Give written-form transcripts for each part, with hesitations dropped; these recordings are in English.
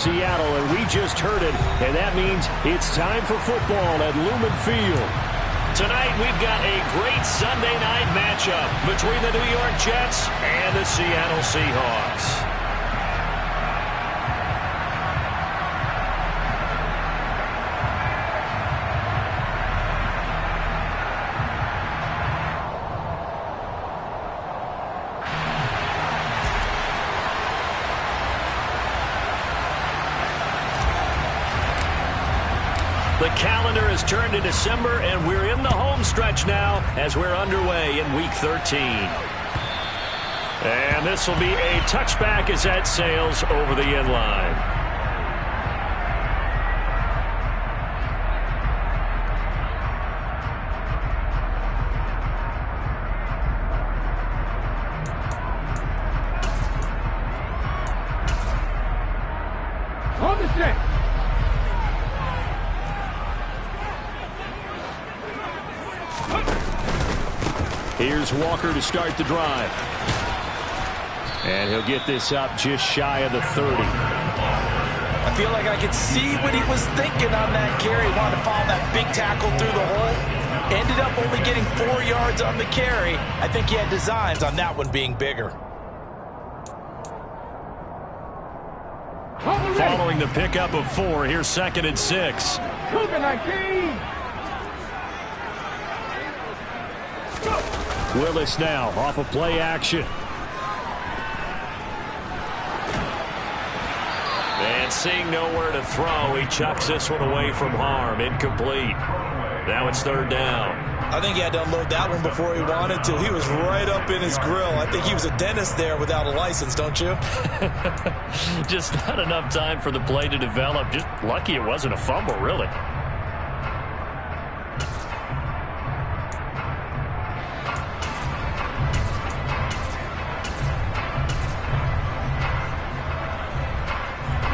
Seattle, and we just heard it, and that means it's time for football at Lumen Field. Tonight, we've got a great Sunday night matchup between the New York Jets and the Seattle Seahawks. The calendar has turned to December, and we're in the home stretch now as we're underway in Week 13. And this will be a touchback as that sails over the end line. On the set. Here's Walker to start the drive. And he'll get this up just shy of the 30. I feel like I could see what he was thinking on that carry. He wanted to follow that big tackle through the hole. Ended up only getting 4 yards on the carry. I think he had designs on that one being bigger. Following the pickup of 4, here's 2nd and 6. Willis now off of play action. And seeing nowhere to throw, he chucks this one away from harm. Incomplete. Now it's 3rd down. I think he had to unload that one before he wanted to. He was right up in his grill. I think he was a dentist there without a license, don't you? Just not enough time for the play to develop. Just lucky it wasn't a fumble, really.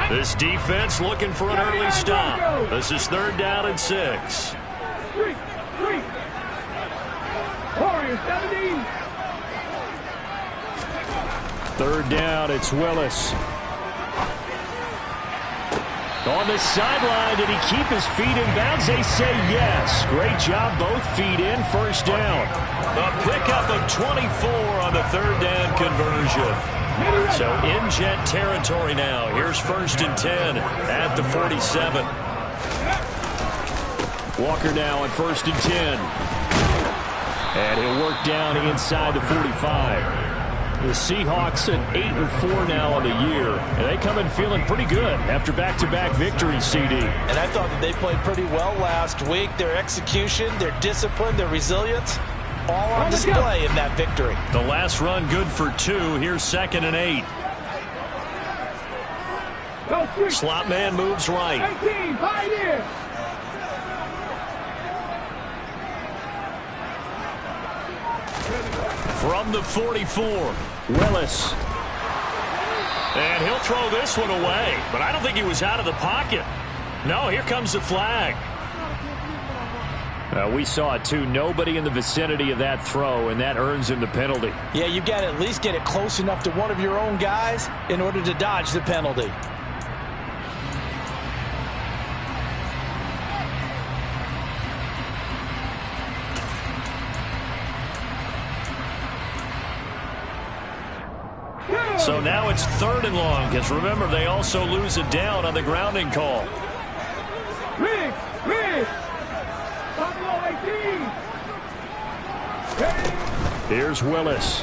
This defense looking for an early stop. This is 3rd down and 6. Warriors 17. 3rd down, it's Willis. On the sideline, did he keep his feet in bounds? They say yes. Great job, both feet in, 1st down. A pickup of 24 on the 3rd down conversion. So in Jet territory now. Here's 1st and 10 at the 47. Walker now on 1st and 10. And he'll work down inside the 45. The Seahawks at 8-4 now on the year. And they come in feeling pretty good after back-to-back victories, CD. And I thought that they played pretty well last week. Their execution, their discipline, their resilience, all on display in that victory. The last run good for 2. Here's 2nd and 8. Slot man moves right. 18, Pioneer. From the 44. Willis. And he'll throw this one away. But I don't think he was out of the pocket. No, here comes the flag. We saw it too. Nobody in the vicinity of that throw, and that earns him the penalty. Yeah, you've got to at least get it close enough to one of your own guys in order to dodge the penalty. So now it's 3rd and long, because remember, they also lose it down on the grounding call. Riggs. Here's Willis.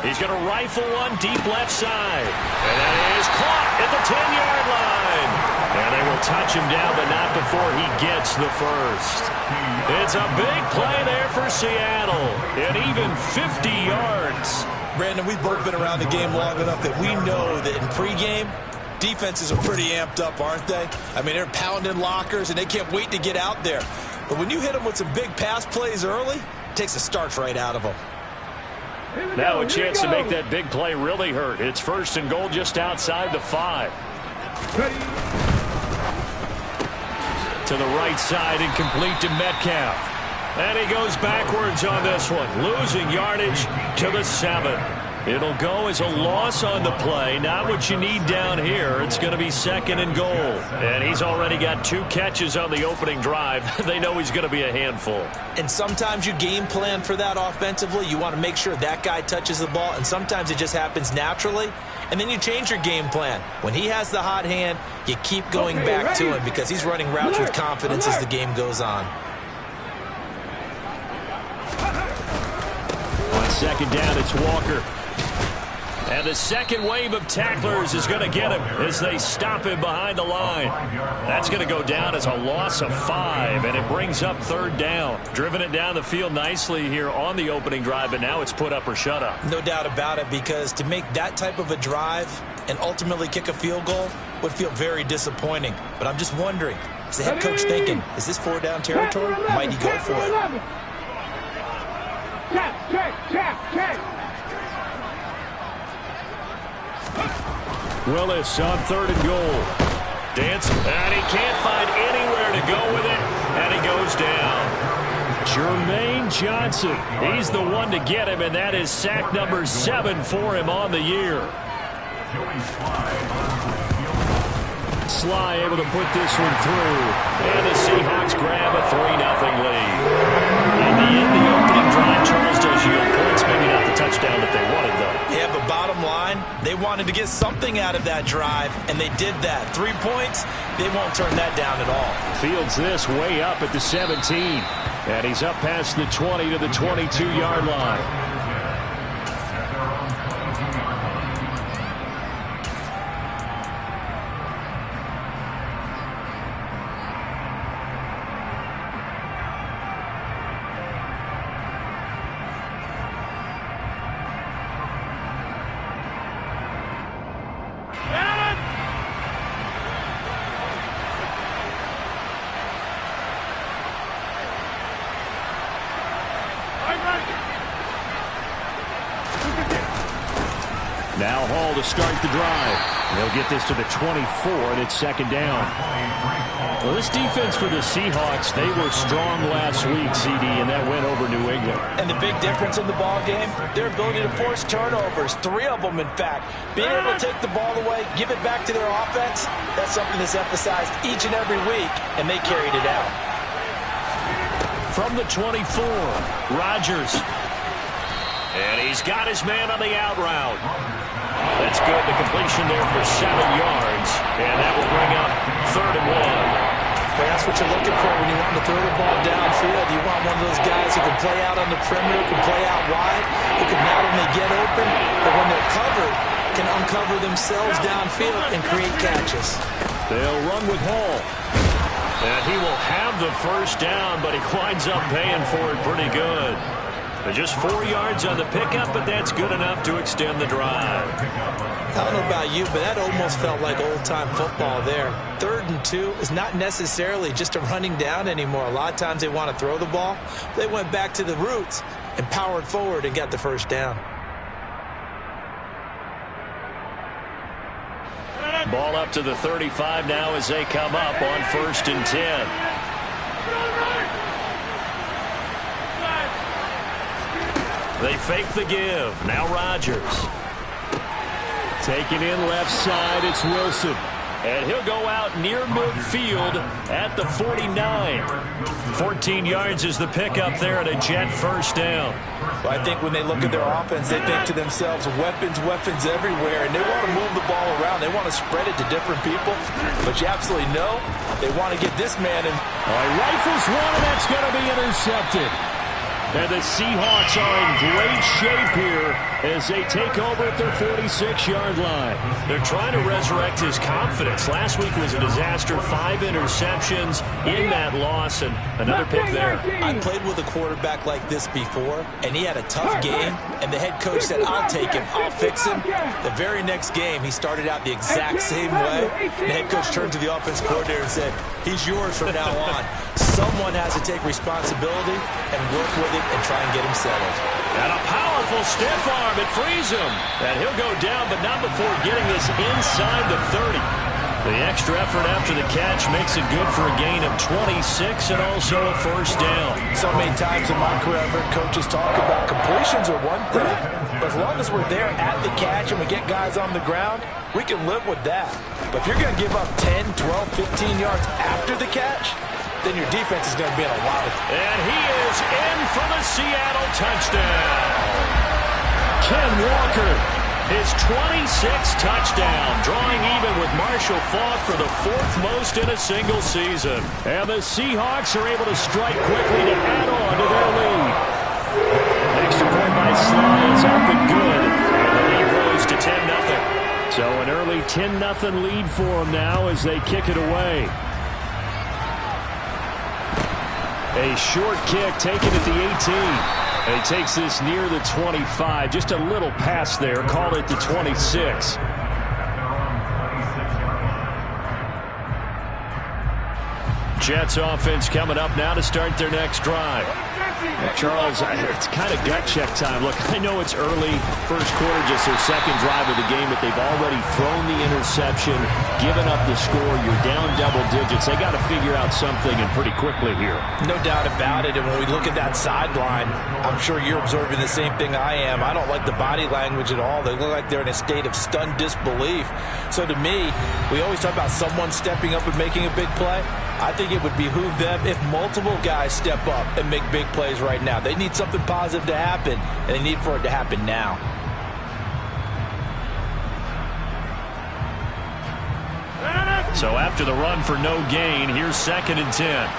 He's going to rifle one deep left side. And that is caught at the 10-yard line. And they will touch him down, but not before he gets the 1st. It's a big play there for Seattle. And even 50 yards. Brandon, we've both been around the game long enough that we know that in pregame, defenses are pretty amped up, aren't they? I mean, they're pounding lockers, and they can't wait to get out there. But when you hit them with some big pass plays early, it takes the starch right out of them. Now a chance to make that big play really hurt. It's 1st and goal just outside the 5. To the right side and complete to Metcalf. And he goes backwards on this one, losing yardage to the 7. It'll go as a loss on the play. Not what you need down here. It's going to be 2nd and goal. And he's already got 2 catches on the opening drive. They know he's going to be a handful. And sometimes you game plan for that offensively. You want to make sure that guy touches the ball. And sometimes it just happens naturally. And then you change your game plan. When he has the hot hand, you keep going back to him because he's running routes with confidence as the game goes on. On 2nd down, it's Walker. And the second wave of tacklers is going to get him as they stop him behind the line. That's going to go down as a loss of 5, and it brings up 3rd down. Driven it down the field nicely here on the opening drive, but now it's put up or shut up. No doubt about it, because to make that type of a drive and ultimately kick a field goal would feel very disappointing. But I'm just wondering, is the head coach thinking, is this 4-down territory? Might he go for it? Check. Willis on 3rd and goal. Dancing, and he can't find anywhere to go with it, and he goes down. Jermaine Johnson, he's the one to get him, and that is sack number 7 for him on the year. Sly able to put this one through, and the Seahawks grab a 3-0 lead. In the end, the opening drive, Charles, does yield points, maybe not the touchdown that they wanted, though. Yeah, but bottom line, they wanted to get something out of that drive, and they did that. 3 points, they won't turn that down at all. Fields this way up at the 17, and he's up past the 20 to the 22-yard line. Now Hall to start the drive. They'll get this to the 24, and it's 2nd down. Well, this defense for the Seahawks, they were strong last week, CD, and that went over New England. And the big difference in the ball game, their ability to force turnovers, 3 of them, in fact. Being able to take the ball away, give it back to their offense, that's something that's emphasized each and every week, and they carried it out. From the 24, Rodgers. And he's got his man on the out route. That's good. The completion there for 7 yards. And that will bring up 3rd and 1. Well, that's what you're looking for when you want to throw the ball downfield. You want one of those guys who can play out on the perimeter, can play out wide, who can not only get open, but when they're covered, can uncover themselves downfield and create catches. They'll run with Hall. And he will have the 1st down, but he winds up paying for it pretty good. But just 4 yards on the pickup, but that's good enough to extend the drive. I don't know about you, but that almost felt like old-time football there. 3rd and 2 is not necessarily just a running down anymore. A lot of times they want to throw the ball. They went back to the roots and powered forward and got the 1st down. Ball up to the 35 now as they come up on 1st and 10. They fake the give. Now Rodgers. Taking in left side, it's Wilson. And he'll go out near midfield at the 49. 14 yards is the pickup there, and a Jet 1st down. Well, I think when they look at their offense, they think to themselves, weapons everywhere, and they want to move the ball around. They want to spread it to different people, but you absolutely know they want to get this man in. Rifles one, and that's going to be intercepted. And the Seahawks are in great shape here as they take over at their 46-yard line. They're trying to resurrect his confidence. Last week was a disaster. 5 interceptions in that loss, and another pick there. I played with a quarterback like this before, and he had a tough game, and the head coach said, I'll take him, I'll fix him. The very next game, he started out the exact same way. The head coach turned to the offense coordinator and said, he's yours from now on. Someone has to take responsibility and work with it and try and get him settled. And a powerful stiff arm. It frees him. And he'll go down, but not before getting this inside the 30. The extra effort after the catch makes it good for a gain of 26 and also a first down. So many times in my career, I've heard coaches talk about completions are one thing. But as long as we're there at the catch and we get guys on the ground, we can live with that. But if you're going to give up 10, 12, 15 yards after the catch, then your defense is going to be in a lot of... And he is in for the Seattle touchdown. Ken Walker, his 26th touchdown, drawing even with Marshall Faulk for the 4th most in a single season. And the Seahawks are able to strike quickly to add on to their lead. Extra point by Sly is up and good. And the lead grows to 10-0. So an early 10-0 lead for them now as they kick it away. A short kick taken at the 18. And he takes this near the 25. Just a little pass there. Call it the 26. Jets offense coming up now to start their next drive. Charles, it's kind of gut check time. Look, I know it's early, first quarter, just their second drive of the game, but they've already thrown the interception, given up the score. You're down double digits. They got to figure out something, and pretty quickly here. No doubt about it. And when we look at that sideline, I'm sure you're observing the same thing I am. I don't like the body language at all. They look like they're in a state of stunned disbelief. So to me, we always talk about someone stepping up and making a big play. I think it would behoove them if multiple guys step up and make big plays right now. They need something positive to happen, and they need for it to happen now. So after the run for no gain, here's 2nd and 10.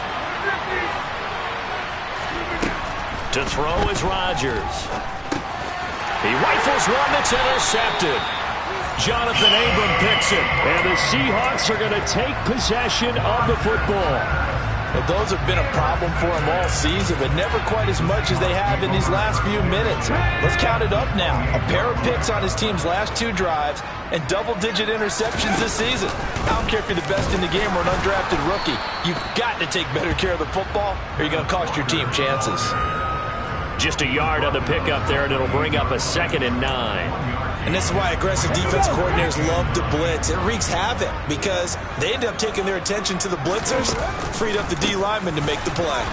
To throw is Rodgers. He rifles one that's intercepted. Jonathan Abram picks it. And the Seahawks are going to take possession of the football. Well, those have been a problem for them all season, but never quite as much as they have in these last few minutes. Let's count it up now. A pair of picks on his team's last 2 drives and double-digit interceptions this season. I don't care if you're the best in the game or an undrafted rookie. You've got to take better care of the football or you're going to cost your team chances. Just a yard on the pickup there, and it'll bring up a 2nd and 9. And this is why aggressive defense coordinators love to blitz. It wreaks havoc because they end up taking their attention to the blitzers, freed up the D lineman to make the play.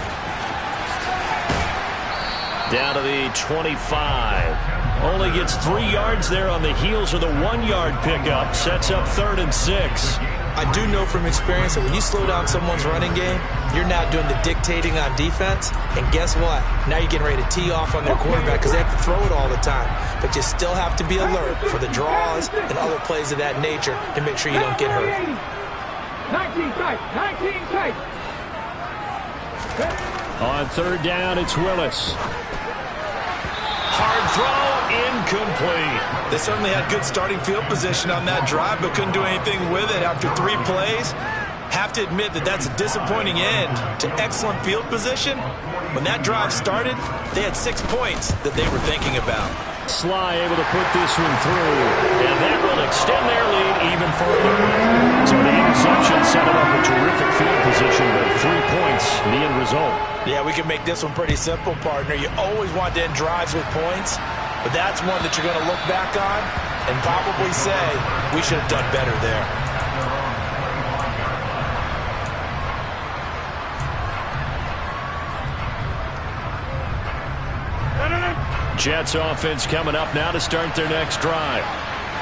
Down to the 25. Only gets 3 yards there on the heels of the 1-yard pickup. Sets up 3rd and 6. I do know from experience that when you slow down someone's running game, you're now doing the dictating on defense. And guess what? Now you're getting ready to tee off on their quarterback because they have to throw it all the time. But you still have to be alert for the draws and other plays of that nature to make sure you don't get hurt. 19 tight, 19 tight. On 3rd down, it's Willis. Hard throw, incomplete. They certainly had good starting field position on that drive, but couldn't do anything with it after 3 plays. Have to admit that that's a disappointing end to excellent field position. When that drive started, they had 6 points that they were thinking about. Sly able to put this one through. And that will extend their lead even further. So the interception set them up a terrific field position, but 3 points, the end result. Yeah, we can make this one pretty simple, partner. You always want to end drives with points, but that's one that you're going to look back on and probably say, we should have done better there. Jets offense coming up now to start their next drive.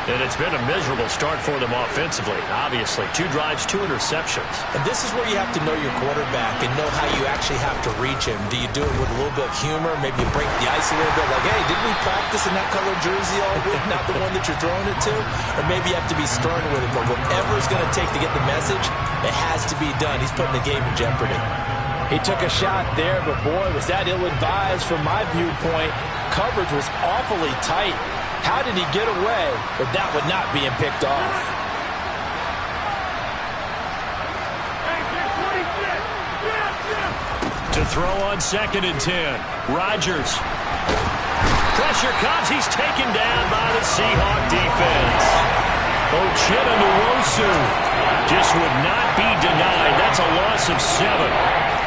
And it's been a miserable start for them offensively, obviously. 2 drives, 2 interceptions. And this is where you have to know your quarterback and know how you actually have to reach him. Do you do it with a little bit of humor? Maybe you break the ice a little bit, like, hey, didn't we practice in that colored jersey all week, not the one that you're throwing it to? Or maybe you have to be stern with him. But whatever it's going to take to get the message, it has to be done. He's putting the game in jeopardy. He took a shot there, but boy, was that ill-advised from my viewpoint. Coverage was awfully tight. How did he get away with that one not being picked off? To throw on 2nd and 10. Rodgers. Pressure comes. He's taken down by the Seahawk defense. Uchenna Nwosu just would not be denied. That's a loss of 7.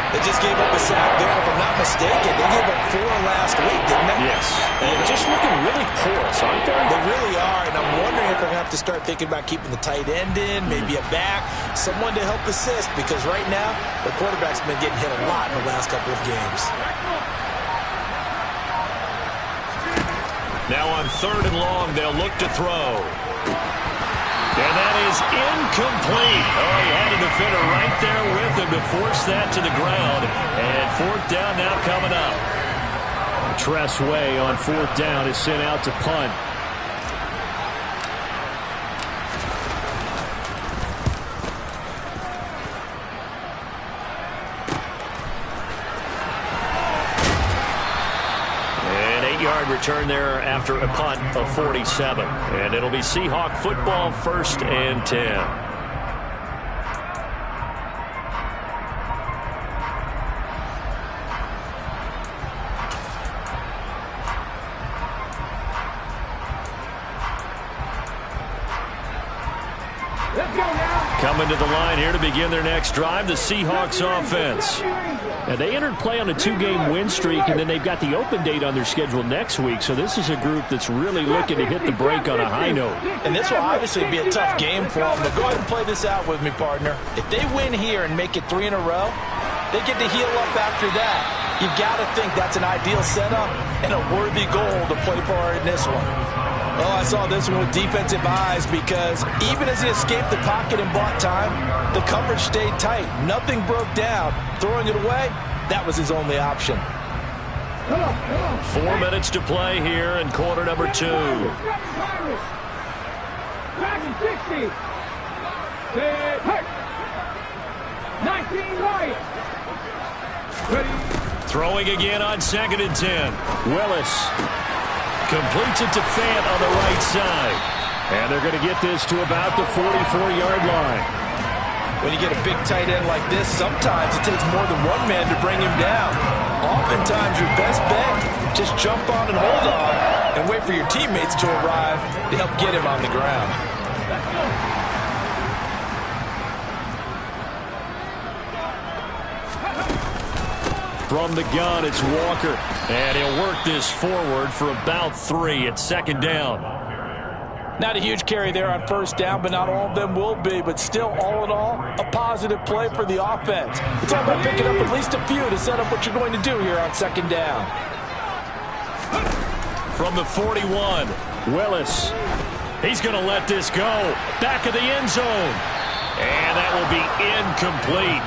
They just gave up a sack there. If I'm not mistaken, they gave up 4 last week, didn't they? Yes. And they're just looking really porous, aren't they? They really are, and I'm wondering if they're going to have to start thinking about keeping the tight end in, maybe a back, someone to help assist, because right now, the quarterback's been getting hit a lot in the last couple of games. Now on 3rd and long, they'll look to throw. And that is incomplete. Oh, he had a defender right there with him to force that to the ground. And 4th down now coming up. Tress Way on 4th down is sent out to punt. Return there after a punt of 47. And it'll be Seahawk football, 1st and 10. Coming to the line here to begin their next drive, the Seahawks offense. Now, they entered play on a 2-game win streak, and then they've got the open date on their schedule next week. So this is a group that's really looking to hit the break on a high note. And this will obviously be a tough game for them. But go ahead and play this out with me, partner. If they win here and make it 3 in a row, they get to heal up after that. You got to think that's an ideal setup and a worthy goal to play for in this one. Oh, I saw this one with defensive eyes because even as he escaped the pocket and bought time, the coverage stayed tight. Nothing broke down. Throwing it away, that was his only option. 4 minutes to play here in quarter number 2. 60. 19 right. Throwing again on 2nd and 10. Willis completes it to Fant on the right side. And they're going to get this to about the 44-yard line. When you get a big tight end like this, sometimes it takes more than one man to bring him down. Oftentimes, your best bet, just jump on and hold on and wait for your teammates to arrive to help get him on the ground. From the gun, it's Walker. And he'll work this forward for about 3 at 2nd down. Not a huge carry there on 1st down, but not all of them will be. But still, all in all, a positive play for the offense. It's all about picking up at least a few to set up what you're going to do here on 2nd down. From the 41, Willis. He's going to let this go. Back of the end zone. And that will be incomplete.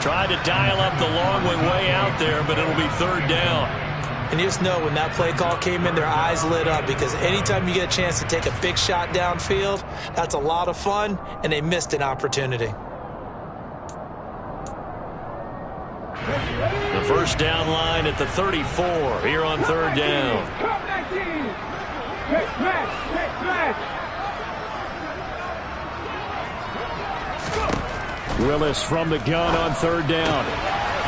Tried to dial up the long way out there, but it'll be 3rd down. And you just know when that play call came in, their eyes lit up because anytime you get a chance to take a big shot downfield, that's a lot of fun, and they missed an opportunity. The 1st down line at the 34 here on 3rd down. Willis from the gun on 3rd down.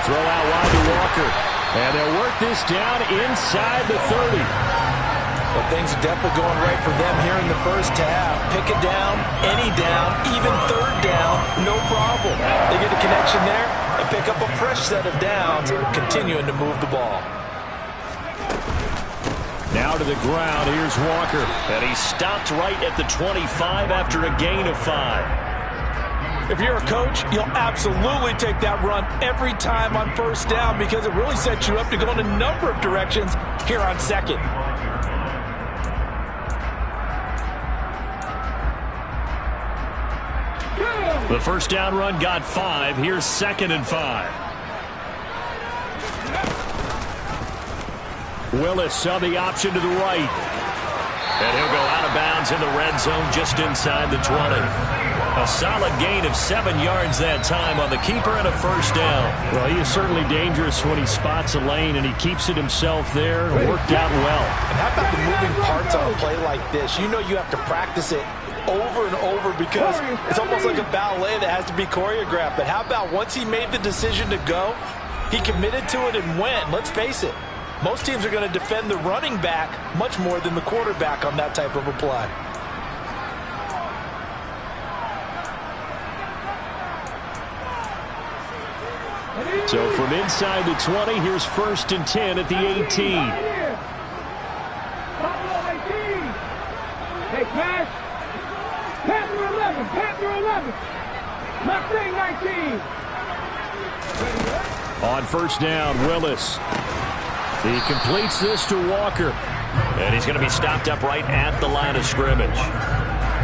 Throw out wide to Walker. And they'll work this down inside the 30. Well, things are definitely going right for them here in the first half. Pick it down, any down, even 3rd down, no problem. They get a connection there and pick up a fresh set of downs, continuing to move the ball. Now to the ground, here's Walker. And he stopped right at the 25 after a gain of 5. If you're a coach, you'll absolutely take that run every time on 1st down because it really sets you up to go in a number of directions here on 2nd. The 1st down run got 5. Here's 2nd and 5. Willis saw the option to the right. And he'll go out of bounds in the red zone just inside the 20. A solid gain of 7 yards that time on the keeper and a 1st down. Well, he is certainly dangerous when he spots a lane, and he keeps it himself there. It worked out well. And how about the moving parts on a play like this? You know you have to practice it over and over because it's almost like a ballet that has to be choreographed. But how about once he made the decision to go, he committed to it and went. Let's face it, most teams are going to defend the running back much more than the quarterback on that type of a play. So from inside the 20, here's 1st and 10 at the 18. Hey, pass. Panther 11. Panther 11. Mustang 19. On 1st down, Willis. He completes this to Walker. And he's going to be stopped up right at the line of scrimmage.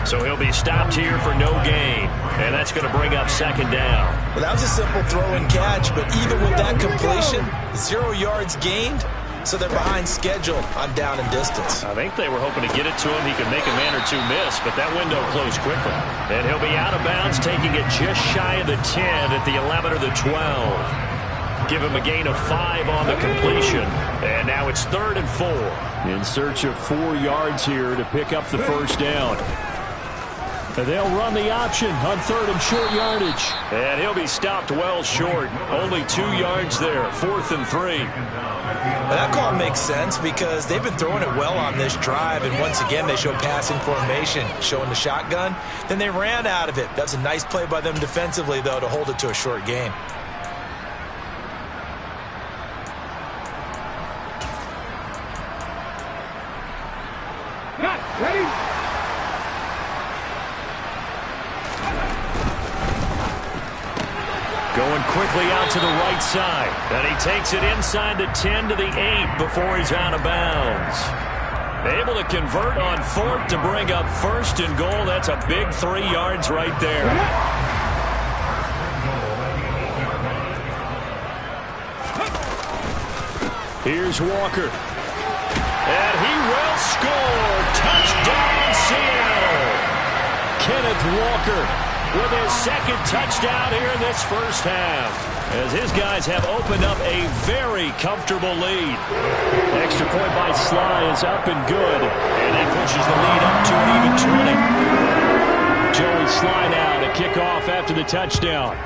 So he'll be stopped here for no gain. And that's going to bring up 2nd down. Well, that was a simple throw and catch, but even with that completion, 0 yards gained, so they're behind schedule on down and distance. I think they were hoping to get it to him. He could make a man or two miss, but that window closed quickly. And he'll be out of bounds, taking it just shy of the 10 at the 11 or the 12. Give him a gain of 5 on the completion. And now it's 3rd and 4. In search of 4 yards here to pick up the 1st down. And they'll run the option on 3rd and short yardage. And he'll be stopped well short. Only 2 yards there. 4th and 3. Well, that call makes sense because they've been throwing it well on this drive, and once again they show passing formation, showing the shotgun. Then they ran out of it. That's a nice play by them defensively, though, to hold it to a short gain. Ready? Going quickly out to the right side. And he takes it inside the 10 to the 8 before he's out of bounds. Able to convert on 4th to bring up 1st and goal. That's a big 3 yards right there. Here's Walker. And he will score. Touchdown, Seattle. Kenneth Walker with his 2nd touchdown here in this 1st half, as his guys have opened up a very comfortable lead. Extra point by Sly is up and good. And he pushes the lead up to an even 20. Joey Sly now to kick off after the touchdown.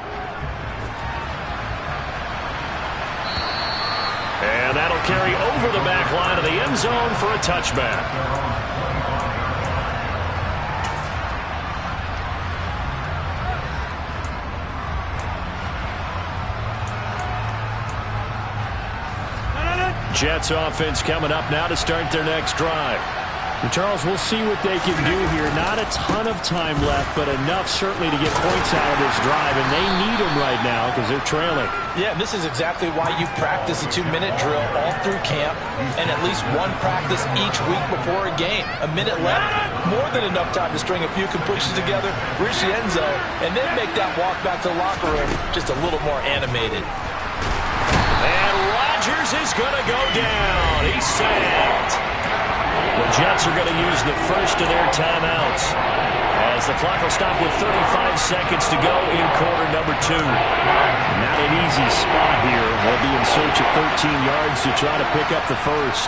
And that'll carry over the back line of the end zone for a touchback. Jets offense coming up now to start their next drive. And Charles, we'll see what they can do here. Not a ton of time left, but enough certainly to get points out of this drive, and they need them right now because they're trailing. Yeah, this is exactly why you practice a 2-minute drill all through camp and at least one practice each week before a game. A minute left, more than enough time to string a few completions together, reach the end zone, and then make that walk back to the locker room just a little more animated. And Rodgers is going to go down. He's sacked. The Jets are going to use the first of their timeouts, as the clock will stop with 35 seconds to go in quarter number 2. Not an easy spot here. They'll be in search of 13 yards to try to pick up the first.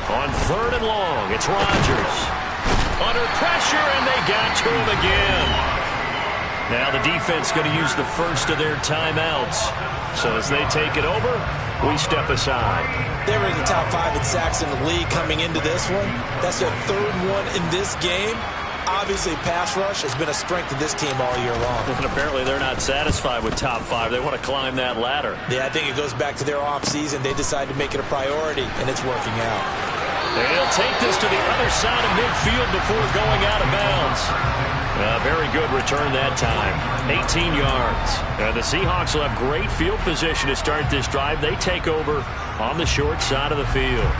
On 3rd and long, it's Rodgers. Under pressure, and they got to him again. Now the defense going to use the first of their timeouts. So as they take it over, we step aside. They were in the top 5 in sacks in the league coming into this one. That's their 3rd one in this game. Obviously, pass rush has been a strength of this team all year long. And apparently they're not satisfied with top 5. They want to climb that ladder. Yeah, I think it goes back to their offseason. They decided to make it a priority, and it's working out. And he'll take this to the other side of midfield before going out of bounds. Very good return that time. 18 yards. The Seahawks will have great field position to start this drive. They take over on the short side of the field.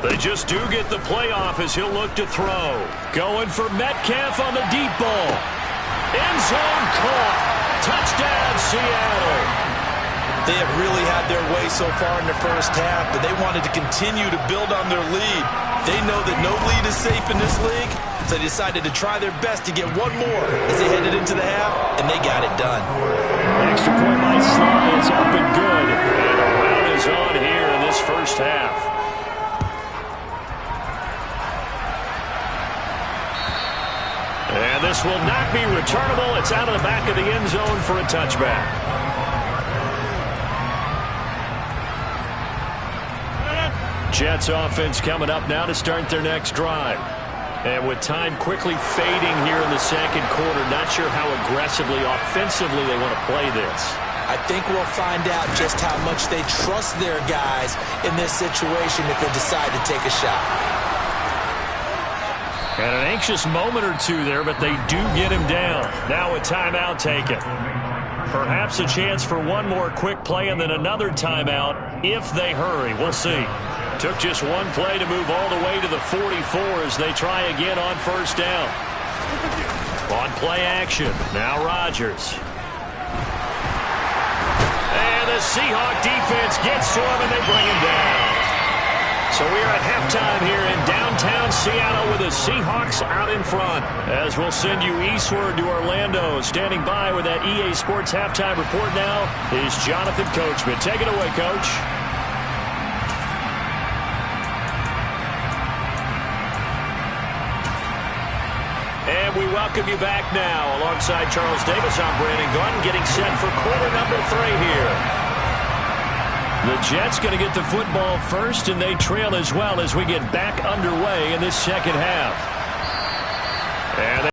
They just do get the play off as he'll look to throw. Going for Metcalf on the deep ball. End zone caught. Touchdown, Seattle. They have really had their way so far in the first half, but they wanted to continue to build on their lead. They know that no lead is safe in this league, so they decided to try their best to get one more as they headed into the half, and they got it done. Extra point by Sly is up and good. And a round is on here in this first half. And this will not be returnable. It's out of the back of the end zone for a touchback. Jets offense coming up now to start their next drive. And with time quickly fading here in the second quarter, not sure how aggressively, offensively they want to play this. I think we'll find out just how much they trust their guys in this situation if they decide to take a shot. And an anxious moment or two there, but they do get him down. Now a timeout taken. Perhaps a chance for one more quick play and then another timeout if they hurry. We'll see. Took just one play to move all the way to the 44 as they try again on first down. On play action, now Rodgers. And the Seahawk defense gets to him and they bring him down. So we are at halftime here in downtown Seattle with the Seahawks out in front. As we'll send you eastward to Orlando. Standing by with that EA Sports halftime report now is Jonathan Coachman. Take it away, Coach. And we welcome you back now. Alongside Charles Davis, I'm Brandon Gunn, getting set for quarter number 3 here. The Jets going to get the football first, and they trail as well as we get back underway in this second half. And